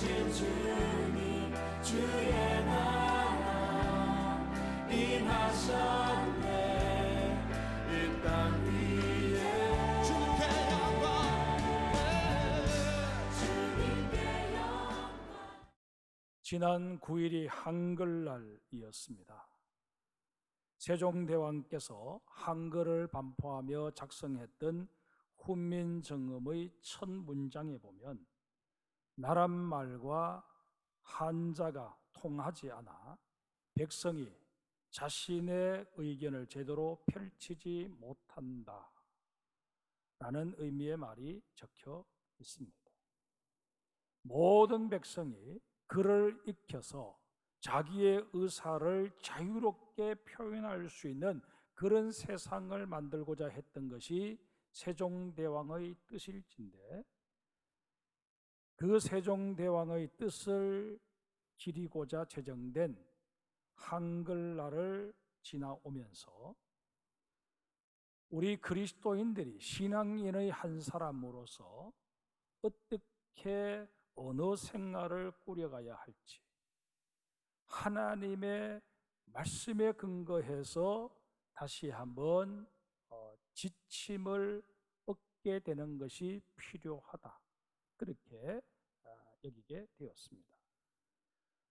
오신 주님 주의 나라 임하셨네. 이 땅 위에 주님께 영광. 지난 9일이 한글날이었습니다. 세종대왕께서 한글을 반포하며 작성했던 훈민정음의 첫 문장에 보면 나란말과 한자가 통하지 않아 백성이 자신의 의견을 제대로 펼치지 못한다 라는 의미의 말이 적혀 있습니다. 모든 백성이 글을 익혀서 자기의 의사를 자유롭게 표현할 수 있는 그런 세상을 만들고자 했던 것이 세종대왕의 뜻일진데, 그 세종대왕의 뜻을 기리고자 제정된 한글날을 지나오면서 우리 그리스도인들이 신앙인의 한 사람으로서 어떻게 언어 생활을 꾸려가야 할지, 하나님의 말씀에 근거해서 다시 한번 지침을 얻게 되는 것이 필요하다, 그렇게 여기게 되었습니다.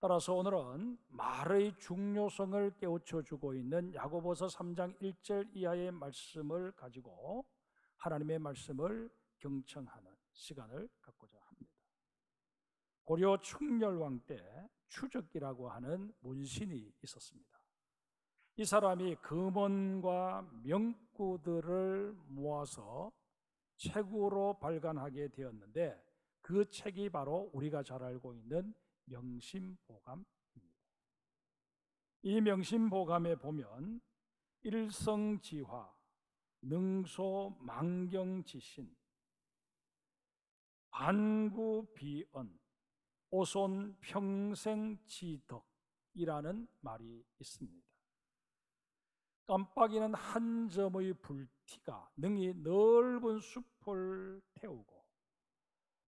따라서 오늘은 말의 중요성을 깨우쳐주고 있는 야고보서 3장 1절 이하의 말씀을 가지고 하나님의 말씀을 경청하는 시간을 갖고자 합니다. 고려 충렬왕 때 추적기라고 하는 문신이 있었습니다. 이 사람이 금원과 명구들을 모아서 책으로 발간하게 되었는데, 그 책이 바로 우리가 잘 알고 있는 명심보감입니다. 이 명심보감에 보면 일성지화, 능소망경지신, 반구비언, 오손평생지덕이라는 말이 있습니다. 깜빡이는 한 점의 불티가 능히 넓은 숲을 태우고,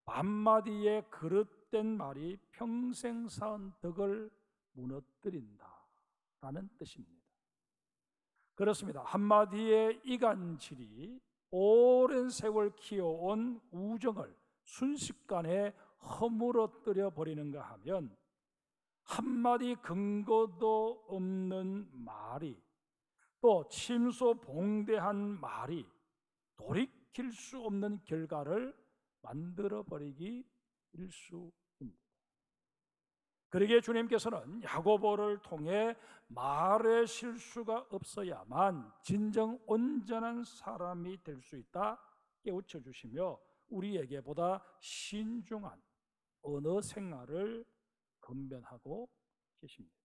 한마디의 그릇된 말이 평생 쌓은 덕을 무너뜨린다라는 뜻입니다. 그렇습니다. 한마디의 이간질이 오랜 세월 키워온 우정을 순식간에 허물어뜨려 버리는가 하면, 한마디 근거도 없는 말이, 또 침소봉대한 말이 돌이킬 수 없는 결과를 만들어버리기 일쑤입니다. 그러기에 주님께서는 야고보를 통해 말의 실수가 없어야만 진정 온전한 사람이 될 수 있다 깨우쳐 주시며, 우리에게 보다 신중한 언어 생활을 건면하고 계십니다.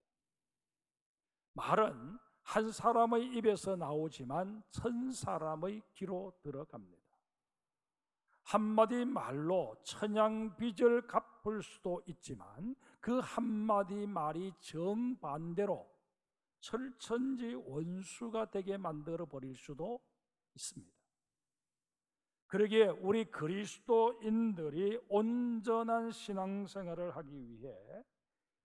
말은 한 사람의 입에서 나오지만 천 사람의 귀로 들어갑니다. 한마디 말로 천냥빚을 갚을 수도 있지만 그 한마디 말이 정반대로 철천지 원수가 되게 만들어 버릴 수도 있습니다. 그러기에 우리 그리스도인들이 온전한 신앙생활을 하기 위해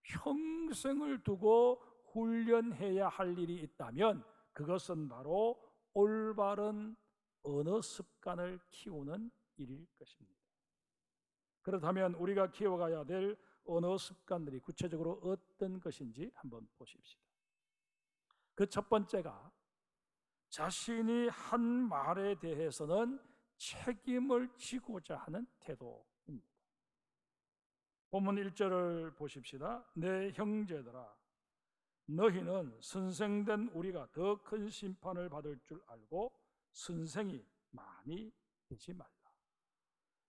평생을 두고 훈련해야 할 일이 있다면 그것은 바로 올바른 언어 습관을 키우는 일일 것입니다. 그렇다면 우리가 키워가야 될 언어 습관들이 구체적으로 어떤 것인지 한번 보십시다. 그 첫 번째가 자신이 한 말에 대해서는 책임을 지고자 하는 태도입니다. 본문 1절을 보십시다. 내 형제들아, 너희는 선생된 우리가 더 큰 심판을 받을 줄 알고 선생이 많이 되지 말라.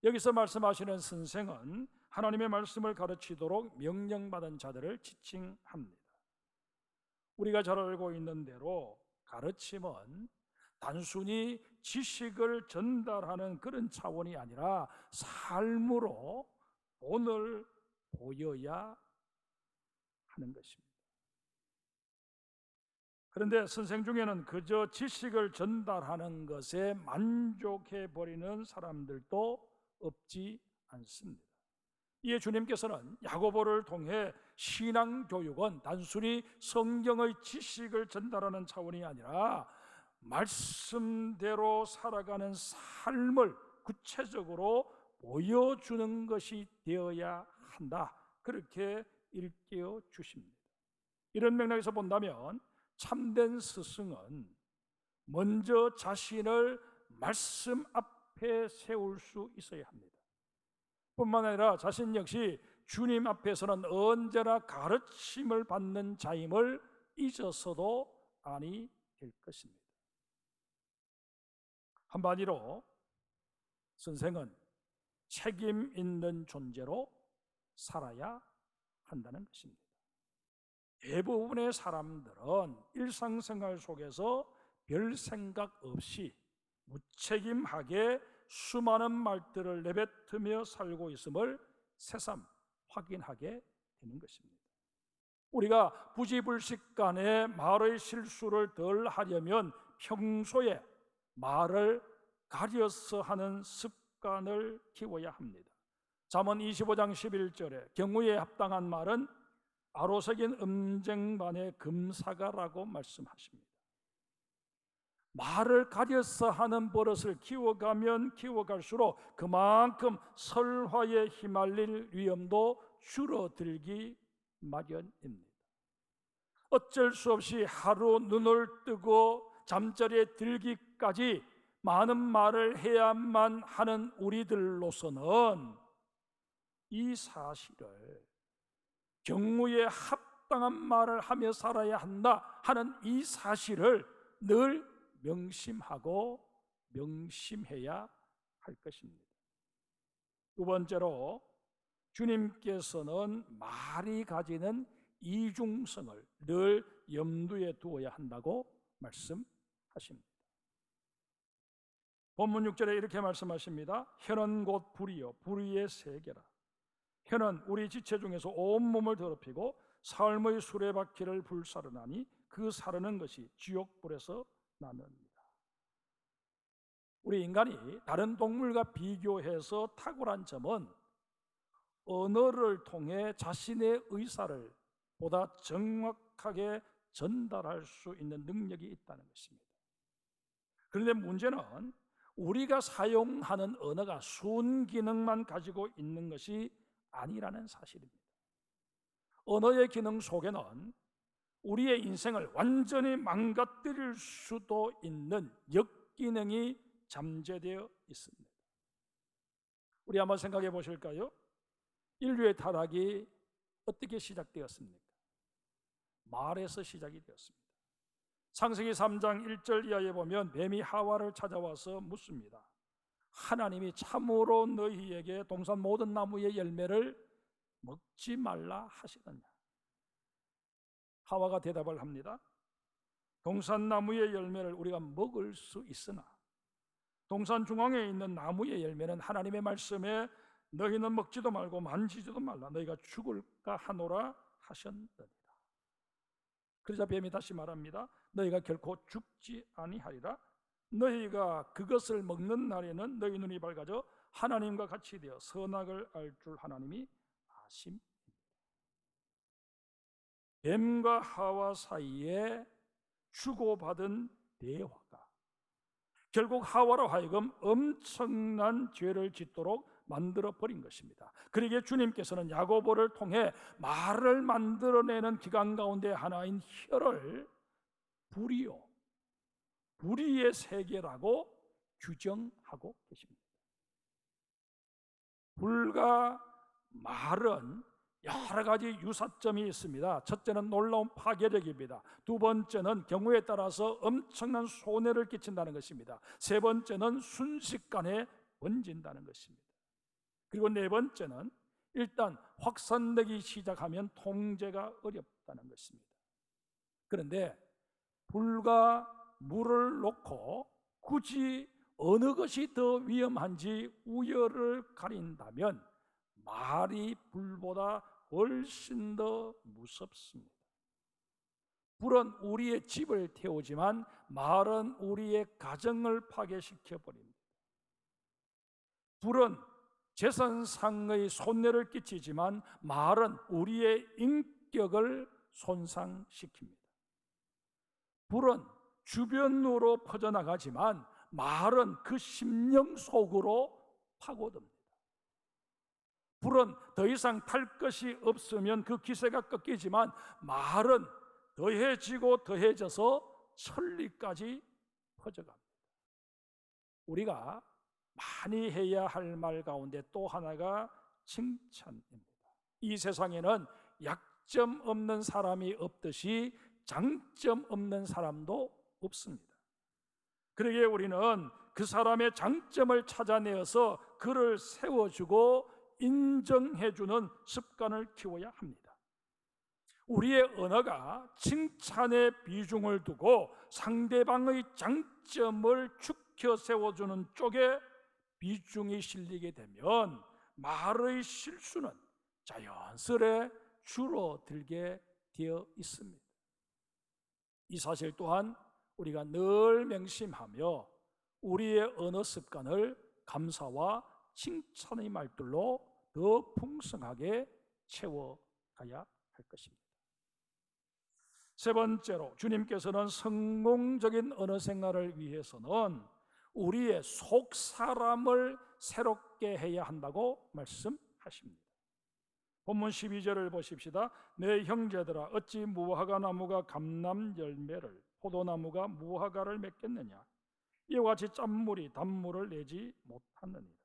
여기서 말씀하시는 선생은 하나님의 말씀을 가르치도록 명령받은 자들을 지칭합니다. 우리가 잘 알고 있는 대로 가르침은 단순히 지식을 전달하는 그런 차원이 아니라 삶으로 본을 보여야 하는 것입니다. 그런데 선생 중에는 그저 지식을 전달하는 것에 만족해 버리는 사람들도 없지 않습니다. 이에 주님께서는 야고보를 통해 신앙 교육은 단순히 성경의 지식을 전달하는 차원이 아니라 말씀대로 살아가는 삶을 구체적으로 보여주는 것이 되어야 한다, 그렇게 일깨워 주십니다. 이런 맥락에서 본다면 참된 스승은 먼저 자신을 말씀 앞에 세울 수 있어야 합니다. 뿐만 아니라 자신 역시 주님 앞에서는 언제나 가르침을 받는 자임을 잊어서도 아니 될 것입니다. 한마디로 선생은 책임 있는 존재로 살아야 한다는 것입니다. 대부분의 사람들은 일상생활 속에서 별 생각 없이 무책임하게 수많은 말들을 내뱉으며 살고 있음을 새삼 확인하게 되는 것입니다. 우리가 부지불식간에 말의 실수를 덜 하려면 평소에 말을 가려서 하는 습관을 키워야 합니다. 잠언 25장 11절에 경우에 합당한 말은 아로새긴 음쟁반의 금사가라고 말씀하십니다. 말을 가려서 하는 버릇을 키워가면 키워갈수록 그만큼 설화에 휘말릴 위험도 줄어들기 마련입니다. 어쩔 수 없이 하루 눈을 뜨고 잠자리에 들기까지 많은 말을 해야만 하는 우리들로서는 이 사실을, 경우에 합당한 말을 하며 살아야 한다 하는 이 사실을 늘 명심하고 명심해야 할 것입니다. 두 번째로, 주님께서는 말이 가지는 이중성을 늘 염두에 두어야 한다고 말씀하십니다. 본문 6절에 이렇게 말씀하십니다. 혀는 곧 불이요 불의의 세계라. 혀는 우리 지체 중에서 온몸을 더럽히고 삶의 수레바퀴를 불사르나니 그 사르는 것이 지옥불에서 나느니라. 우리 인간이 다른 동물과 비교해서 탁월한 점은 언어를 통해 자신의 의사를 보다 정확하게 전달할 수 있는 능력이 있다는 것입니다. 그런데 문제는 우리가 사용하는 언어가 순기능만 가지고 있는 것이 아니라는 사실입니다. 언어의 기능 속에는 우리의 인생을 완전히 망가뜨릴 수도 있는 역기능이 잠재되어 있습니다. 우리 한번 생각해 보실까요? 인류의 타락이 어떻게 시작되었습니까? 말에서 시작이 되었습니다. 창세기 3장 1절 이하에 보면 뱀이 하와를 찾아와서 묻습니다. 하나님이 참으로 너희에게 동산 모든 나무의 열매를 먹지 말라 하시느냐? 하와가 대답을 합니다. 동산 나무의 열매를 우리가 먹을 수 있으나 동산 중앙에 있는 나무의 열매는 하나님의 말씀에 너희는 먹지도 말고 만지지도 말라, 너희가 죽을까 하노라 하셨느니라. 그러자 뱀이 다시 말합니다. 너희가 결코 죽지 아니하리라. 너희가 그것을 먹는 날에는 너희 눈이 밝아져 하나님과 같이 되어 선악을 알 줄 하나님이 아심입니다. 뱀과 하와 사이에 주고받은 대화가 결국 하와로 하여금 엄청난 죄를 짓도록 만들어 버린 것입니다. 그러기에 주님께서는 야고보를 통해 말을 만들어내는 기관 가운데 하나인 혀를 불이요 불의의 세계라고 규정하고 계십니다. 불과 말은 여러 가지 유사점이 있습니다. 첫째는 놀라운 파괴력입니다. 두 번째는 경우에 따라서 엄청난 손해를 끼친다는 것입니다. 세 번째는 순식간에 번진다는 것입니다. 그리고 네 번째는 일단 확산되기 시작하면 통제가 어렵다는 것입니다. 그런데 불과 물을 놓고 굳이 어느 것이 더 위험한지 우열을 가린다면 말이 불보다 훨씬 더 무섭습니다. 불은 우리의 집을 태우지만 말은 우리의 가정을 파괴시켜 버립니다. 불은 재산상의 손해를 끼치지만 말은 우리의 인격을 손상시킵니다. 불은 주변으로 퍼져나가지만 말은 그 심령 속으로 파고듭니다. 불은 더 이상 탈 것이 없으면 그 기세가 꺾이지만 말은 더해지고 더해져서 천리까지 퍼져갑니다. 우리가 많이 해야 할 말 가운데 또 하나가 칭찬입니다. 이 세상에는 약점 없는 사람이 없듯이 장점 없는 사람도 없습니다. 그러기에 우리는 그 사람의 장점을 찾아내어서 그를 세워주고 인정해주는 습관을 키워야 합니다. 우리의 언어가 칭찬의 비중을 두고 상대방의 장점을 축혀 세워주는 쪽에 비중이 실리게 되면 말의 실수는 자연스레 줄어들게 되어 있습니다. 이 사실 또한 우리가 늘 명심하며 우리의 언어 습관을 감사와 칭찬의 말들로 더 풍성하게 채워가야 할 것입니다. 세 번째로 주님께서는 성공적인 언어 생활을 위해서는 우리의 속 사람을 새롭게 해야 한다고 말씀하십니다. 본문 12절을 보십시다. 내 형제들아 어찌 무화과 나무가 감람 열매를 포도나무가 무화과를 맺겠느냐. 이와 같이 짠물이 단물을 내지 못하느니라.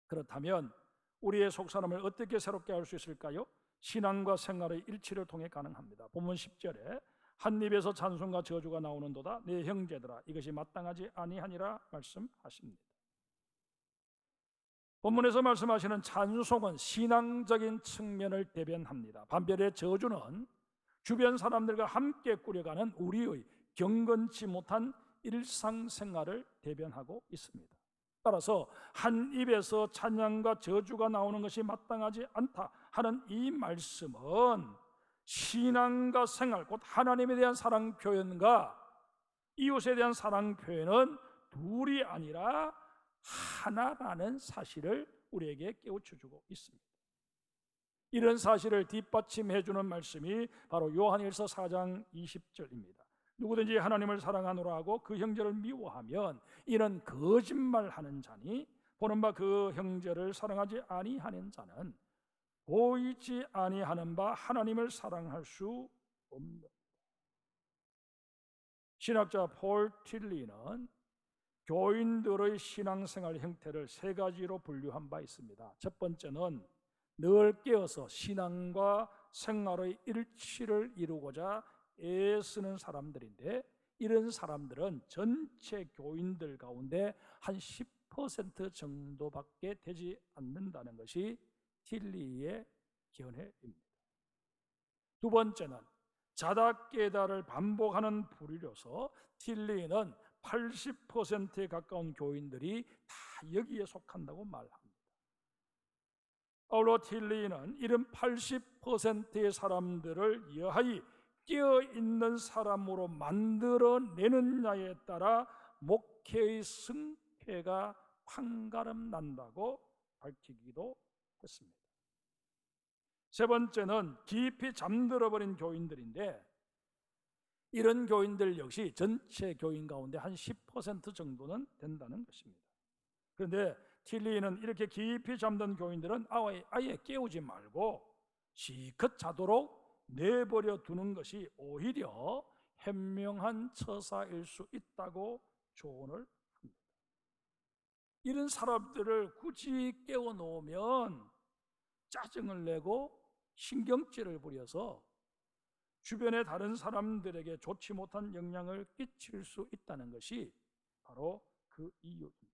그렇다면 우리의 속 사람을 어떻게 새롭게 할 수 있을까요? 신앙과 생활의 일치를 통해 가능합니다. 본문 10절에 한 입에서 찬송과 저주가 나오는도다. 내 형제들아 이것이 마땅하지 아니하니라 말씀하십니다. 본문에서 말씀하시는 찬송은 신앙적인 측면을 대변합니다. 반면에 저주는 주변 사람들과 함께 꾸려가는 우리의 경건치 못한 일상생활을 대변하고 있습니다. 따라서 한 입에서 찬양과 저주가 나오는 것이 마땅하지 않다 하는 이 말씀은 신앙과 생활, 곧 하나님에 대한 사랑 표현과 이웃에 대한 사랑 표현은 둘이 아니라 하나라는 사실을 우리에게 깨우쳐주고 있습니다. 이런 사실을 뒷받침해주는 말씀이 바로 요한일서 4장 20절입니다. 누구든지 하나님을 사랑하노라 하고 그 형제를 미워하면 이는 거짓말하는 자니 보는 바 그 형제를 사랑하지 아니하는 자는 보이지 아니하는 바 하나님을 사랑할 수 없다. 신학자 폴 틸리는 교인들의 신앙생활 형태를 세 가지로 분류한 바 있습니다. 첫 번째는 늘 깨어서 신앙과 생활의 일치를 이루고자 애쓰는 사람들인데, 이런 사람들은 전체 교인들 가운데 한 10% 정도밖에 되지 않는다는 것이 틸리의 견해입니다. 두 번째는 자다 깨다를 반복하는 부류로서 틸리는 80%에 가까운 교인들이 다 여기에 속한다고 말합니다. 아울러 틸리는 이런 80%의 사람들을 여하이 깨어있는 사람으로 만들어내느냐에 따라 목회의 승패가 판가름 난다고 밝히기도 했습니다. 세 번째는 깊이 잠들어버린 교인들인데, 이런 교인들 역시 전체 교인 가운데 한 10% 정도는 된다는 것입니다. 그런데 틸리는 이렇게 깊이 잠든 교인들은 아예 깨우지 말고 시컷 자도록 내버려 두는 것이 오히려 현명한 처사일 수 있다고 조언을 합니다. 이런 사람들을 굳이 깨워 놓으면 짜증을 내고 신경질을 부려서 주변의 다른 사람들에게 좋지 못한 영향을 끼칠 수 있다는 것이 바로 그 이유입니다.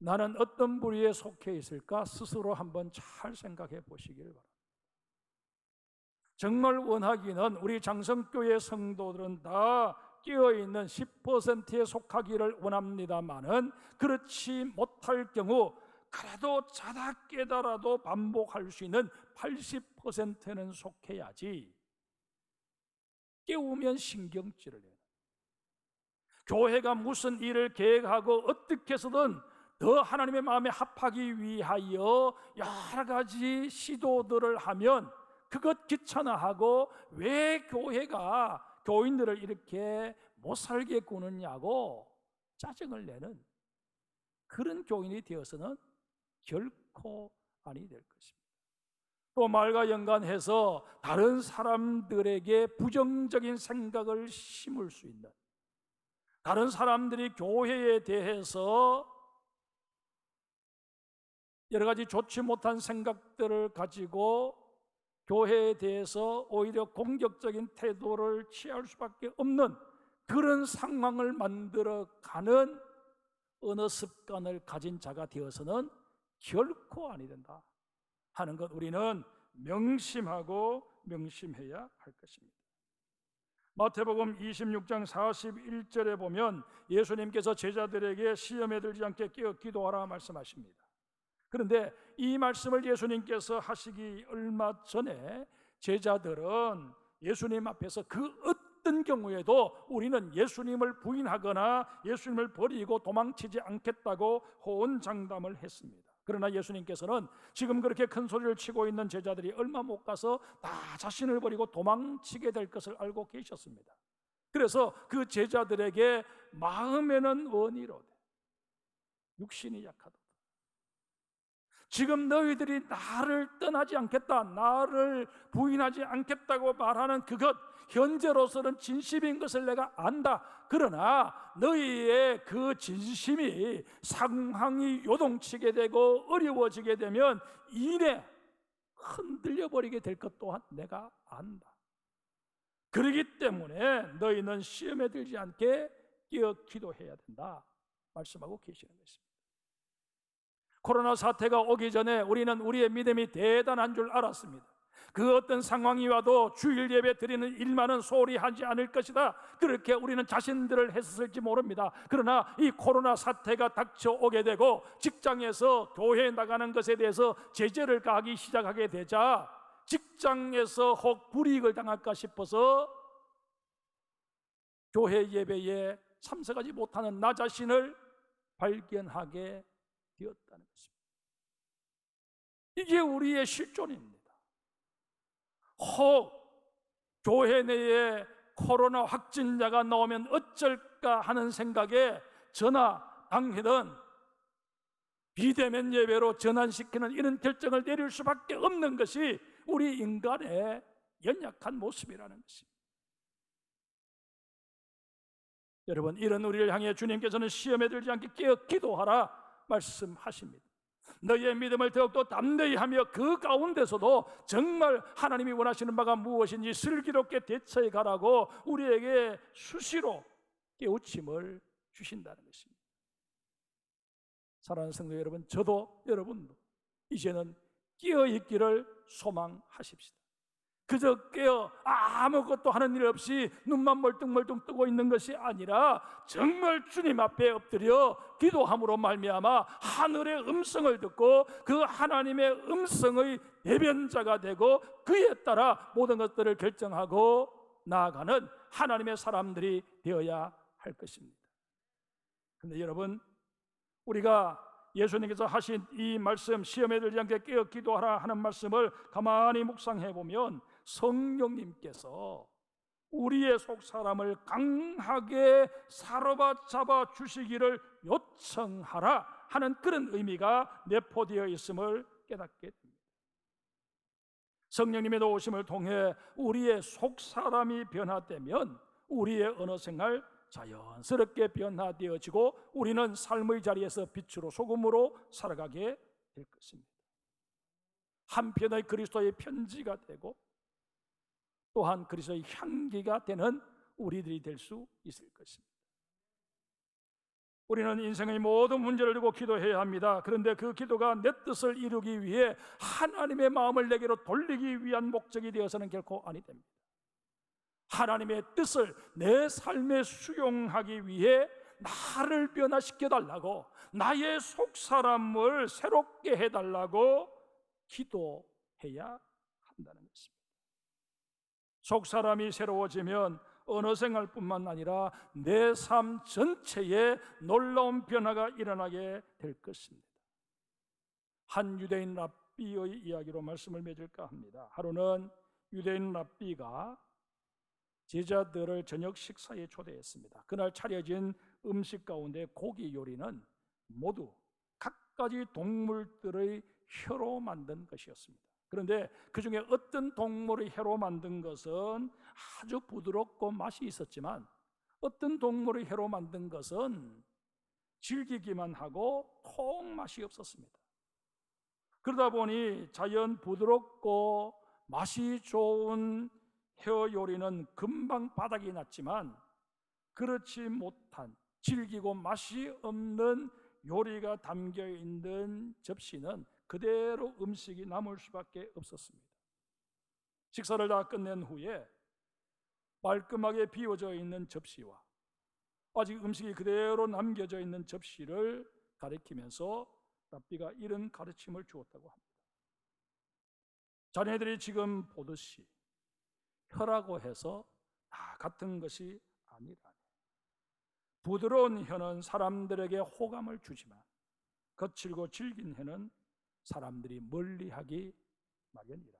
나는 어떤 부류에 속해 있을까 스스로 한번 잘 생각해 보시길 바랍니다. 정말 원하기는 우리 장성교회 성도들은 다 깨어있는 10%에 속하기를 원합니다마는 그렇지 못할 경우 그래도 자다 깨다라도 반복할 수 있는 80%는 속해야지 깨우면 신경질을 내는, 교회가 무슨 일을 계획하고 어떻게 해서든 더 하나님의 마음에 합하기 위하여 여러 가지 시도들을 하면 그것 귀찮아하고 왜 교회가 교인들을 이렇게 못 살게 구느냐고 짜증을 내는 그런 교인이 되어서는 결코 아니 될 것입니다. 또 말과 연관해서 다른 사람들에게 부정적인 생각을 심을 수 있는, 다른 사람들이 교회에 대해서 여러 가지 좋지 못한 생각들을 가지고 교회에 대해서 오히려 공격적인 태도를 취할 수밖에 없는 그런 상황을 만들어가는 언어 습관을 가진 자가 되어서는 결코 아니 된다 하는 것, 우리는 명심하고 명심해야 할 것입니다. 마태복음 26장 41절에 보면 예수님께서 제자들에게 시험에 들지 않게 깨어 기도하라 말씀하십니다. 그런데 이 말씀을 예수님께서 하시기 얼마 전에 제자들은 예수님 앞에서 그 어떤 경우에도 우리는 예수님을 부인하거나 예수님을 버리고 도망치지 않겠다고 호언장담을 했습니다. 그러나 예수님께서는 지금 그렇게 큰 소리를 치고 있는 제자들이 얼마 못 가서 다 자신을 버리고 도망치게 될 것을 알고 계셨습니다. 그래서 그 제자들에게 마음에는 원이로되 육신이 약하다, 지금 너희들이 나를 떠나지 않겠다, 나를 부인하지 않겠다고 말하는 그것 현재로서는 진심인 것을 내가 안다. 그러나 너희의 그 진심이 상황이 요동치게 되고 어려워지게 되면 이내 흔들려 버리게 될 것 또한 내가 안다. 그렇기 때문에 너희는 시험에 들지 않게 깨어 기도해야 된다 말씀하고 계시는 것입니다. 코로나 사태가 오기 전에 우리는 우리의 믿음이 대단한 줄 알았습니다. 그 어떤 상황이 와도 주일 예배 드리는 일만은 소홀히 하지 않을 것이다, 그렇게 우리는 자신들을 했었을지 모릅니다. 그러나 이 코로나 사태가 닥쳐오게 되고 직장에서 교회에 나가는 것에 대해서 제재를 가하기 시작하게 되자 직장에서 혹 불이익을 당할까 싶어서 교회 예배에 참석하지 못하는 나 자신을 발견하게 되었다는 것입니다. 이게 우리의 실존입니다. 혹 교회 내에 코로나 확진자가 나오면 어쩔까 하는 생각에 전화 당회든 비대면 예배로 전환시키는 이런 결정을 내릴 수밖에 없는 것이 우리 인간의 연약한 모습이라는 것입니다. 여러분, 이런 우리를 향해 주님께서는 시험에 들지 않게 깨어 기도하라 말씀하십니다. 너희의 믿음을 더욱더 담대히 하며 그 가운데서도 정말 하나님이 원하시는 바가 무엇인지 슬기롭게 대처해 가라고 우리에게 수시로 깨우침을 주신다는 것입니다. 사랑하는 성도 여러분, 저도 여러분도 이제는 깨어있기를 소망하십시다. 그저 깨어 아무것도 하는 일 없이 눈만 멀뚱멀뚱 뜨고 있는 것이 아니라 정말 주님 앞에 엎드려 기도함으로 말미암아 하늘의 음성을 듣고 그 하나님의 음성의 대변자가 되고 그에 따라 모든 것들을 결정하고 나아가는 하나님의 사람들이 되어야 할 것입니다. 그런데 여러분, 우리가 예수님께서 하신 이 말씀, 시험에 들지 않게 깨어 기도하라 하는 말씀을 가만히 묵상해 보면 성령님께서 우리의 속사람을 강하게 사로잡아 주시기를 요청하라 하는 그런 의미가 내포되어 있음을 깨닫게 됩니다. 성령님의 도우심을 통해 우리의 속사람이 변화되면 우리의 언어생활 자연스럽게 변화되어지고 우리는 삶의 자리에서 빛으로 소금으로 살아가게 될 것입니다. 한편의 그리스도의 편지가 되고 또한 그리스도의 향기가 되는 우리들이 될 수 있을 것입니다. 우리는 인생의 모든 문제를 두고 기도해야 합니다. 그런데 그 기도가 내 뜻을 이루기 위해 하나님의 마음을 내게로 돌리기 위한 목적이 되어서는 결코 아니 됩니다. 하나님의 뜻을 내 삶에 수용하기 위해 나를 변화시켜 달라고, 나의 속사람을 새롭게 해달라고 기도해야 한다는 것입니다. 속사람이 새로워지면 언어 생활뿐만 아니라 내 삶 전체에 놀라운 변화가 일어나게 될 것입니다. 한 유대인 랍비의 이야기로 말씀을 맺을까 합니다. 하루는 유대인 랍비가 제자들을 저녁 식사에 초대했습니다. 그날 차려진 음식 가운데 고기 요리는 모두 갖가지 동물들의 혀로 만든 것이었습니다. 그런데 그 중에 어떤 동물의 혀로 만든 것은 아주 부드럽고 맛이 있었지만 어떤 동물의 혀로 만든 것은 질기기만 하고 통 맛이 없었습니다. 그러다 보니 자연 부드럽고 맛이 좋은 혀 요리는 금방 바닥이 났지만 그렇지 못한 질기고 맛이 없는 요리가 담겨 있는 접시는 그대로 음식이 남을 수밖에 없었습니다. 식사를 다 끝낸 후에 말끔하게 비워져 있는 접시와 아직 음식이 그대로 남겨져 있는 접시를 가리키면서 랍비가 이런 가르침을 주었다고 합니다. 자네들이 지금 보듯이 혀라고 해서 다 같은 것이 아니라네. 부드러운 혀는 사람들에게 호감을 주지만 거칠고 질긴 혀는 사람들이 멀리하기 마련이라네.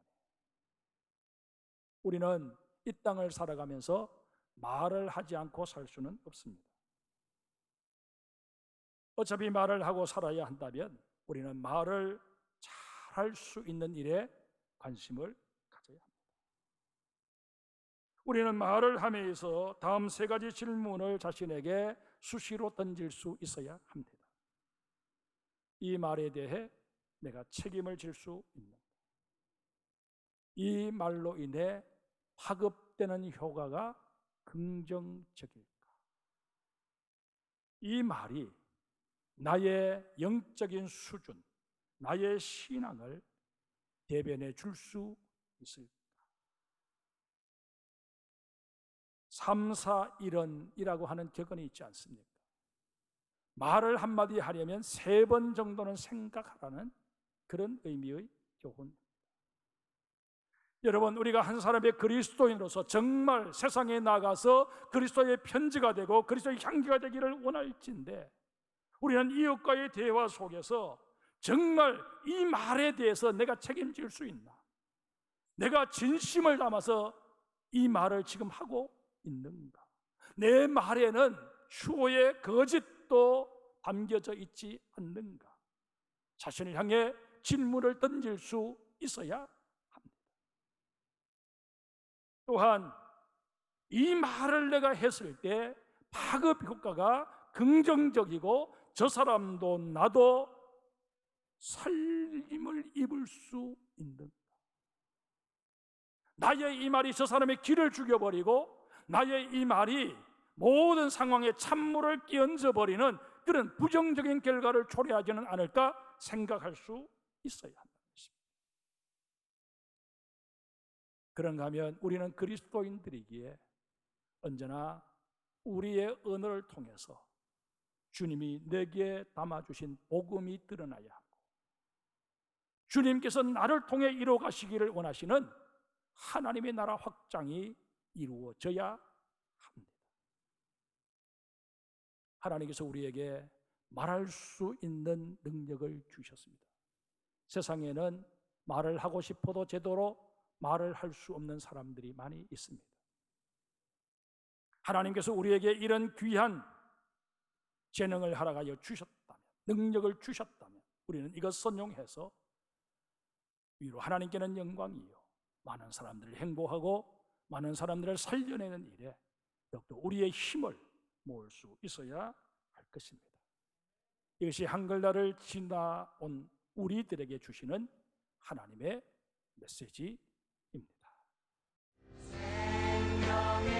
우리는 이 땅을 살아가면서 말을 하지 않고 살 수는 없습니다. 어차피 말을 하고 살아야 한다면 우리는 말을 잘할 수 있는 일에 관심을 가져야 합니다. 우리는 말을 하면서 다음 세 가지 질문을 자신에게 수시로 던질 수 있어야 합니다. 이 말에 대해 내가 책임을 질 수 있는가? 이 말로 인해 파급되는 효과가 긍정적일까? 이 말이 나의 영적인 수준, 나의 신앙을 대변해 줄 수 있을까? 3, 4, 1원이라고 하는 격언이 있지 않습니까? 말을 한마디 하려면 3번 정도는 생각하라는 그런 의미의 교훈. 여러분, 우리가 한 사람의 그리스도인으로서 정말 세상에 나가서 그리스도의 편지가 되고 그리스도의 향기가 되기를 원할진데 우리는 이웃과의 대화 속에서 정말 이 말에 대해서 내가 책임질 수 있나? 내가 진심을 담아서 이 말을 지금 하고 있는가? 내 말에는 추호의 거짓도 담겨져 있지 않는가? 자신을 향해 질문을 던질 수 있어야 합니다. 또한 이 말을 내가 했을 때 파급 효과가 긍정적이고 저 사람도 나도 살림을 입을 수 있는가? 나의 이 말이 저 사람의 길을 죽여버리고 나의 이 말이 모든 상황에 찬물을 끼얹어 버리는 그런 부정적인 결과를 초래하지는 않을까 생각할 수 있어야 한다는 것입니다. 그런가 하면 우리는 그리스도인들이기에 언제나 우리의 언어를 통해서 주님이 내게 담아주신 복음이 드러나야 하고 주님께서 나를 통해 이루어 가시기를 원하시는 하나님의 나라 확장이 이루어져야 합니다. 하나님께서 우리에게 말할 수 있는 능력을 주셨습니다. 세상에는 말을 하고 싶어도 제대로 말을 할 수 없는 사람들이 많이 있습니다. 하나님께서 우리에게 이런 귀한 재능을 허락하여 주셨다면, 능력을 주셨다면 우리는 이것 선용해서 위로 하나님께는 영광이요 많은 사람들을 행복하고 많은 사람들을 살려내는 일에 더욱더 우리의 힘을 모을 수 있어야 할 것입니다. 이것이 한글날을 지나온 우리들에게 주시는 하나님의 메시지입니다. 생명의